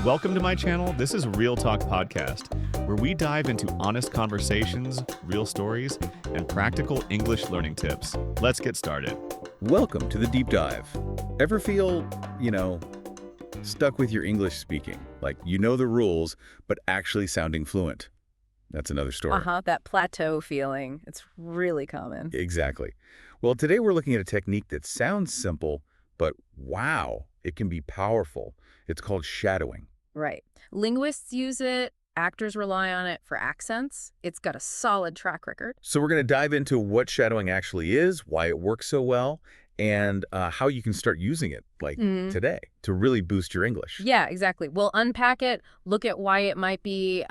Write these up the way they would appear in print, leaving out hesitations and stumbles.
Welcome to my channel. This is Real Talk Podcast, where we dive into honest conversations, real stories, and practical English learning tips. Let's get started. Welcome to the deep dive. Ever feel, stuck with your English speaking? Like you know the rules, but actually sounding fluent? That's another story. That plateau feeling. It's really common. Exactly. Well, today we're looking at a technique that sounds simple, but wow, it can be powerful. It's called shadowing. Right. Linguists use it. Actors rely on it for accents. It's got a solid track record. So we're going to dive into what shadowing actually is, why it works so well, and how you can start using it today to really boost your English. Yeah, exactly. We'll unpack it, look at why it might be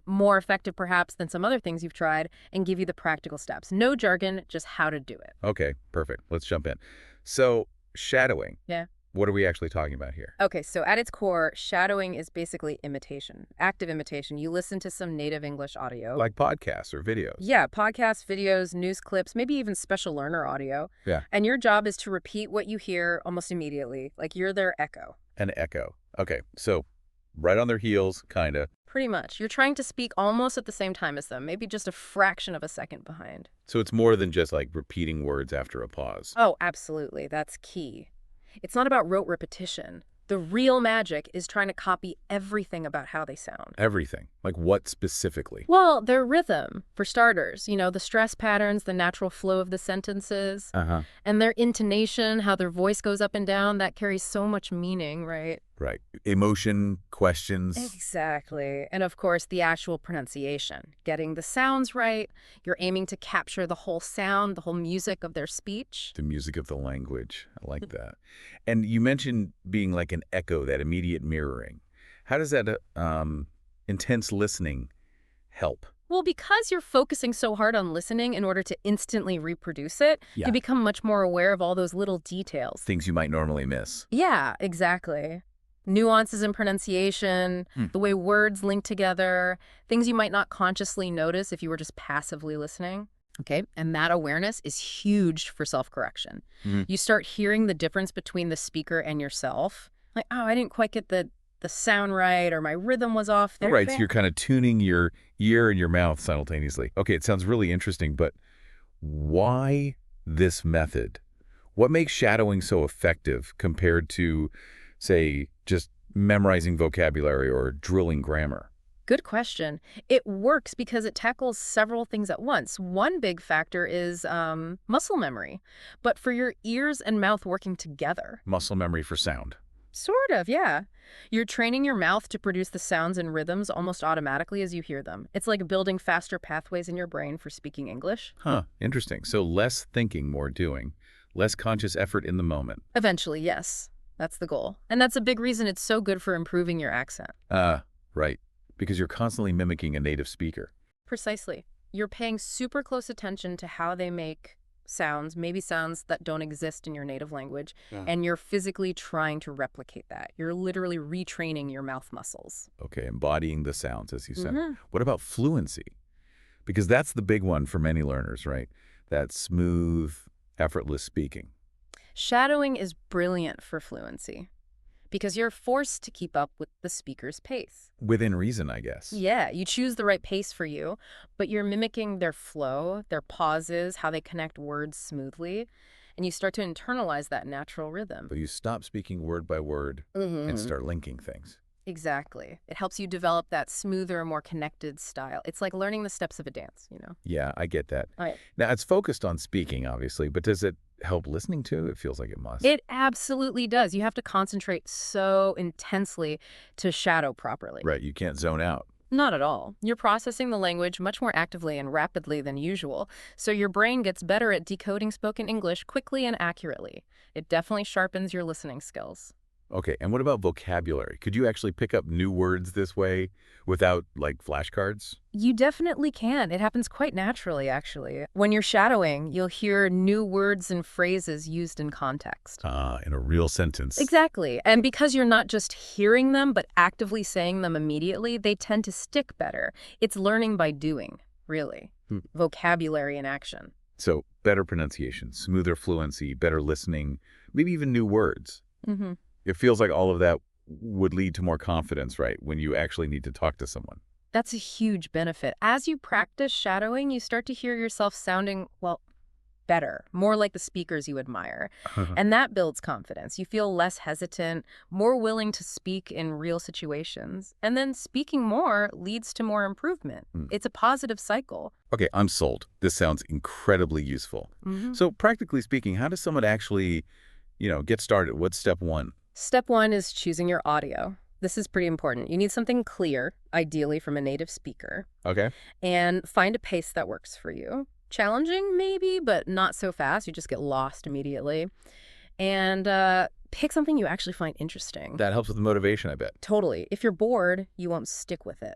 more effective perhaps than some other things you've tried, and give you the practical steps. No jargon, just how to do it. Okay, perfect. Let's jump in. So shadowing. Yeah. What are we actually talking about here? Okay, so at its core, shadowing is basically imitation, active imitation. You listen to some native English audio. Like podcasts or videos. Yeah, podcasts, videos, news clips, maybe even special learner audio. Yeah. And your job is to repeat what you hear almost immediately, like you're their echo. An echo. Okay, so right on their heels, kind of. Pretty much. You're trying to speak almost at the same time as them, maybe just a fraction of a second behind. So it's more than just like repeating words after a pause. Oh, absolutely. That's key. It's not about rote repetition. The real magic is trying to copy everything about how they sound. Everything. Like what specifically? Well, their rhythm, for starters. The stress patterns, the natural flow of the sentences. And their intonation, how their voice goes up and down, that carries so much meaning, right? Right. Emotion, questions. Exactly. And of course, the actual pronunciation. Getting the sounds right. You're aiming to capture the whole sound, the whole music of their speech. The music of the language. I like that. And you mentioned being like an echo, that immediate mirroring. How does that intense listening help? Well, because you're focusing so hard on listening in order to instantly reproduce it, Yeah. you become much more aware of all those little details. Things you might normally miss. Yeah, exactly. Nuances in pronunciation, the way words link together, things you might not consciously notice if you were just passively listening. Okay, and that awareness is huge for self-correction. You start hearing the difference between the speaker and yourself. Like, oh, I didn't quite get the sound right, or my rhythm was off there. Right, so you're kind of tuning your ear and your mouth simultaneously. Okay, it sounds really interesting, but why this method? What makes shadowing so effective compared to, say, just memorizing vocabulary or drilling grammar? Good question. It works because it tackles several things at once. One big factor is muscle memory, but for your ears and mouth working together. Muscle memory for sound. Sort of, yeah. You're training your mouth to produce the sounds and rhythms almost automatically as you hear them. It's like building faster pathways in your brain for speaking English. Huh, interesting. So less thinking, more doing. Less conscious effort in the moment. Eventually, yes. That's the goal. And that's a big reason it's so good for improving your accent. Right. Because you're constantly mimicking a native speaker. Precisely. You're paying super close attention to how they make sounds, maybe sounds that don't exist in your native language, and you're physically trying to replicate that. You're literally retraining your mouth muscles. Okay, embodying the sounds, as you said. What about fluency? Because that's the big one for many learners, right? That smooth, effortless speaking. Shadowing is brilliant for fluency because you're forced to keep up with the speaker's pace. Within reason, I guess. Yeah, you choose the right pace for you, but you're mimicking their flow, their pauses, how they connect words smoothly, and you start to internalize that natural rhythm. So you stop speaking word by word and start linking things. Exactly. It helps you develop that smoother, more connected style. It's like learning the steps of a dance, Yeah, I get that. Right. Now, it's focused on speaking, obviously, but does it help listening too? It feels like it must. It absolutely does. You have to concentrate so intensely to shadow properly. Right, you can't zone out. Not at all. You're processing the language much more actively and rapidly than usual, so your brain gets better at decoding spoken English quickly and accurately. It definitely sharpens your listening skills. Okay, and what about vocabulary? Could you actually pick up new words this way without, like, flashcards? You definitely can. It happens quite naturally, actually. When you're shadowing, you'll hear new words and phrases used in context. In a real sentence. Exactly. And because you're not just hearing them, but actively saying them immediately, they tend to stick better. It's learning by doing, really. Vocabulary in action. So, better pronunciation, smoother fluency, better listening, maybe even new words. It feels like all of that would lead to more confidence, right, when you actually need to talk to someone. That's a huge benefit. As you practice shadowing, you start to hear yourself sounding, well, better, more like the speakers you admire. And that builds confidence. You feel less hesitant, more willing to speak in real situations. And then speaking more leads to more improvement. It's a positive cycle. Okay, I'm sold. This sounds incredibly useful. So practically speaking, how does someone actually, get started? What's step one? Step one is choosing your audio. This is pretty important. You need something clear, ideally from a native speaker, Okay. and find a pace that works for you. Challenging, maybe, but not so fast. You just get lost immediately. And pick something you actually find interesting. That helps with motivation, I bet. Totally. If you're bored, you won't stick with it.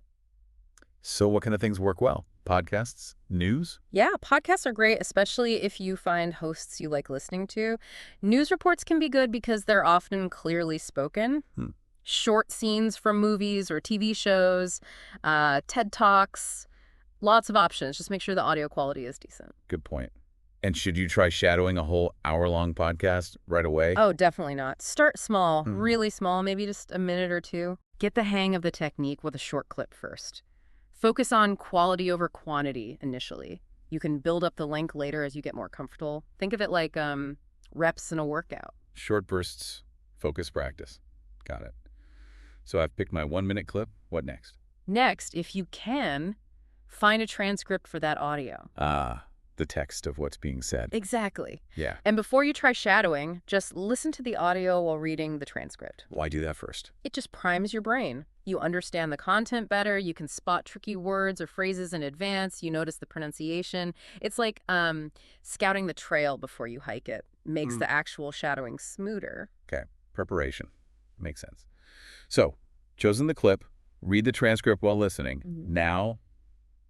So what kind of things work well? Podcasts? News? Yeah, podcasts are great, especially if you find hosts you like listening to. News reports can be good because they're often clearly spoken. Short scenes from movies or TV shows, TED Talks, lots of options. Just make sure the audio quality is decent. Good point. And should you try shadowing a whole hour-long podcast right away? Oh, definitely not. Start small, really small, maybe just a minute or two. Get the hang of the technique with a short clip first. Focus on quality over quantity initially. You can build up the length later as you get more comfortable. Think of it like reps in a workout. Short bursts, focus practice. Got it. So I've picked my 1-minute clip. What next? Next, if you can, find a transcript for that audio. The text of what's being said. Exactly. Yeah. And before you try shadowing, just listen to the audio while reading the transcript. Why do that first? It just primes your brain. You understand the content better. You can spot tricky words or phrases in advance. You notice the pronunciation. It's like scouting the trail before you hike it. Makes the actual shadowing smoother. Okay. Preparation. Makes sense. So, chosen the clip, read the transcript while listening. Now,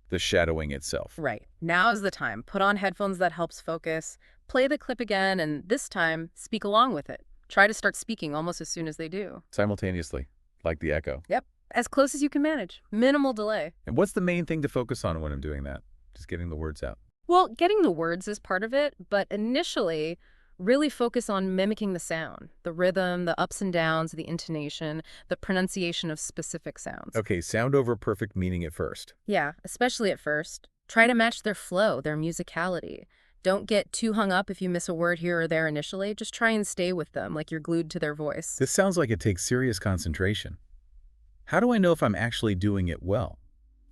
the shadowing itself. Right. Now is the time. Put on headphones that helps focus. Play the clip again, and this time, speak along with it. Try to start speaking almost as soon as they do. Simultaneously, like the echo. Yep. As close as you can manage. Minimal delay. And what's the main thing to focus on when I'm doing that? Just getting the words out. Well, getting the words is part of it, but initially, really focus on mimicking the sound, the rhythm, the ups and downs, the intonation, the pronunciation of specific sounds. Okay, sound over perfect meaning at first. Yeah, especially at first. Try to match their flow, their musicality. Don't get too hung up if you miss a word here or there initially. Just try and stay with them like you're glued to their voice. This sounds like it takes serious concentration. How do I know if I'm actually doing it well?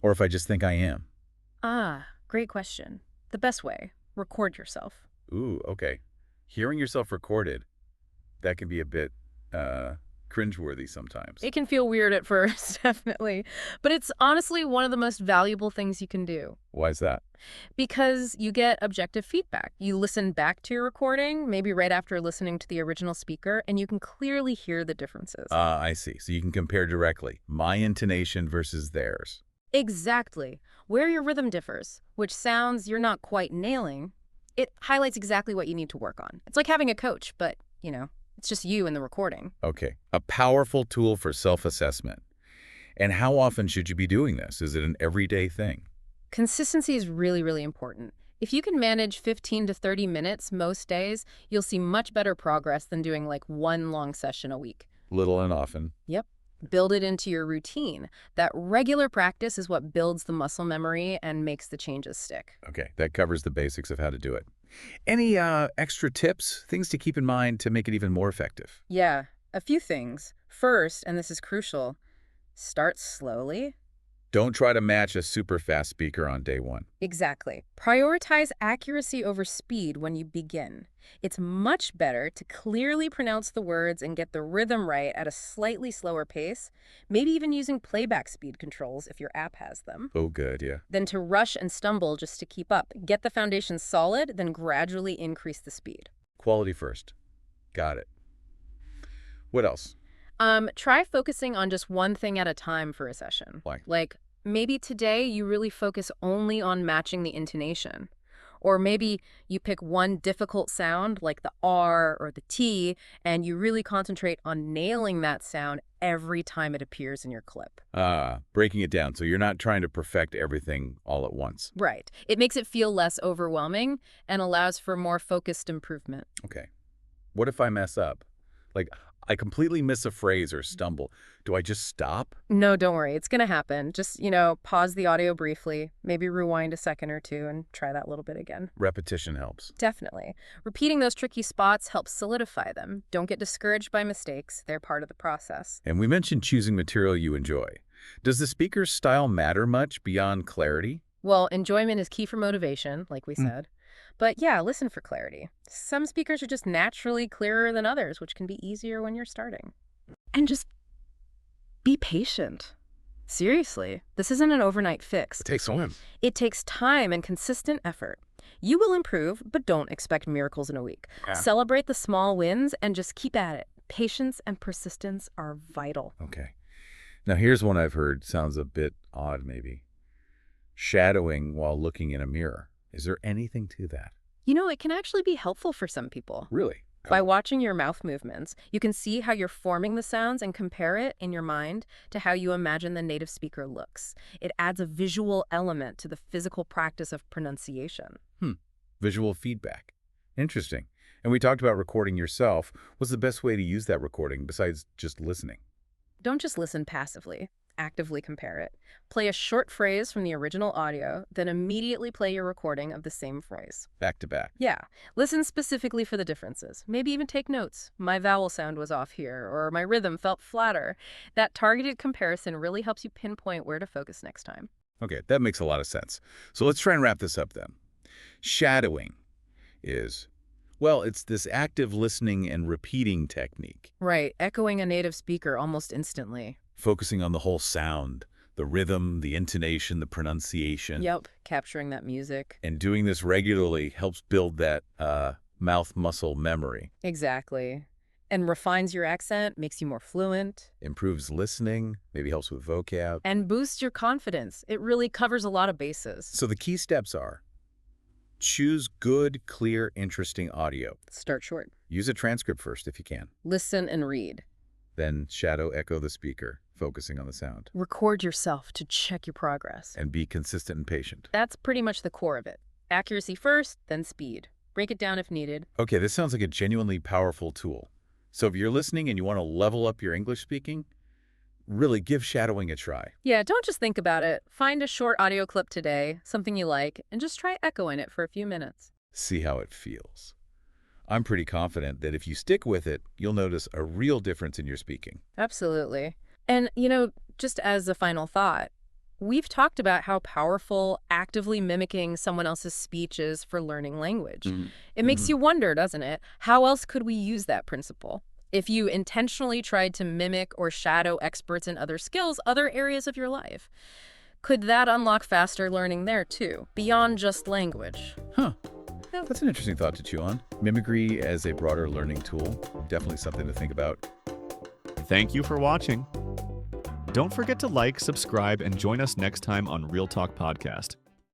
Or if I just think I am? Great question. The best way, record yourself. Ooh, okay. Hearing yourself recorded, that can be a bit cringeworthy sometimes. It can feel weird at first, definitely. But it's honestly one of the most valuable things you can do. Why is that? Because you get objective feedback. You listen back to your recording, maybe right after listening to the original speaker, and you can clearly hear the differences. I see. So you can compare directly. My intonation versus theirs. Exactly. Where your rhythm differs, which sounds you're not quite nailing, it highlights exactly what you need to work on. It's like having a coach, but, it's just you in the recording. Okay. A powerful tool for self-assessment. And how often should you be doing this? Is it an everyday thing? Consistency is really, really important. If you can manage 15 to 30 minutes most days, you'll see much better progress than doing like one long session a week. Little and often. Yep. Build it into your routine. That regular practice is what builds the muscle memory and makes the changes stick. Okay, that covers the basics of how to do it. Any extra tips, things to keep in mind to make it even more effective? Yeah, a few things. First, and this is crucial, start slowly. Don't try to match a super fast speaker on day one. Exactly. Prioritize accuracy over speed when you begin. It's much better to clearly pronounce the words and get the rhythm right at a slightly slower pace, maybe even using playback speed controls if your app has them, Oh, good, yeah. than to rush and stumble just to keep up. Get the foundation solid, then gradually increase the speed. Quality first. Got it. What else? Try focusing on just one thing at a time for a session. Why? Like, maybe today you really focus only on matching the intonation. Or maybe you pick one difficult sound, like the R or the T, and you really concentrate on nailing that sound every time it appears in your clip. Breaking it down, so you're not trying to perfect everything all at once. Right. It makes it feel less overwhelming and allows for more focused improvement. Okay. What if I mess up? Like, I completely miss a phrase or stumble. Do I just stop? No, don't worry. It's going to happen. Just, pause the audio briefly, maybe rewind a second or two and try that little bit again. Repetition helps. Definitely. Repeating those tricky spots helps solidify them. Don't get discouraged by mistakes. They're part of the process. And we mentioned choosing material you enjoy. Does the speaker's style matter much beyond clarity? Well, enjoyment is key for motivation, like we said. But yeah, listen for clarity. Some speakers are just naturally clearer than others, which can be easier when you're starting. And just be patient. Seriously, this isn't an overnight fix. It takes time. It takes time and consistent effort. You will improve, but don't expect miracles in a week. Yeah. Celebrate the small wins and just keep at it. Patience and persistence are vital. Okay. Now here's one I've heard. Sounds a bit odd, maybe. Shadowing while looking in a mirror. Is there anything to that? It can actually be helpful for some people. Really? By watching your mouth movements, you can see how you're forming the sounds and compare it in your mind to how you imagine the native speaker looks. It adds a visual element to the physical practice of pronunciation. Visual feedback. Interesting. And we talked about recording yourself. What's the best way to use that recording besides just listening? Don't just listen passively. Actively compare it. Play a short phrase from the original audio, then immediately play your recording of the same phrase. Back to back. Yeah. Listen specifically for the differences. Maybe even take notes. My vowel sound was off here, or my rhythm felt flatter. That targeted comparison really helps you pinpoint where to focus next time. Okay, that makes a lot of sense. So let's try and wrap this up then. Shadowing is, well, it's this active listening and repeating technique. Right. Echoing a native speaker almost instantly. Focusing on the whole sound, the rhythm, the intonation, the pronunciation. Yep. Capturing that music. And doing this regularly helps build that mouth muscle memory. Exactly. And refines your accent, makes you more fluent. Improves listening, maybe helps with vocab. And boosts your confidence. It really covers a lot of bases. So the key steps are: choose good, clear, interesting audio. Start short. Use a transcript first if you can. Listen and read. Then shadow echo the speaker, focusing on the sound. Record yourself to check your progress. And be consistent and patient. That's pretty much the core of it. Accuracy first, then speed. Break it down if needed. Okay, this sounds like a genuinely powerful tool. So if you're listening and you want to level up your English speaking, really give shadowing a try. Yeah, don't just think about it. Find a short audio clip today, something you like, and just try echoing it for a few minutes. See how it feels. I'm pretty confident that if you stick with it, you'll notice a real difference in your speaking. Absolutely. And, just as a final thought, we've talked about how powerful actively mimicking someone else's speech is for learning language. It makes you wonder, doesn't it? How else could we use that principle? If you intentionally tried to mimic or shadow experts in other skills, other areas of your life, could that unlock faster learning there too, beyond just language? Huh. That's an interesting thought to chew on. Mimicry as a broader learning tool, definitely something to think about. Thank you for watching. Don't forget to like, subscribe, and join us next time on Real Talk Podcast.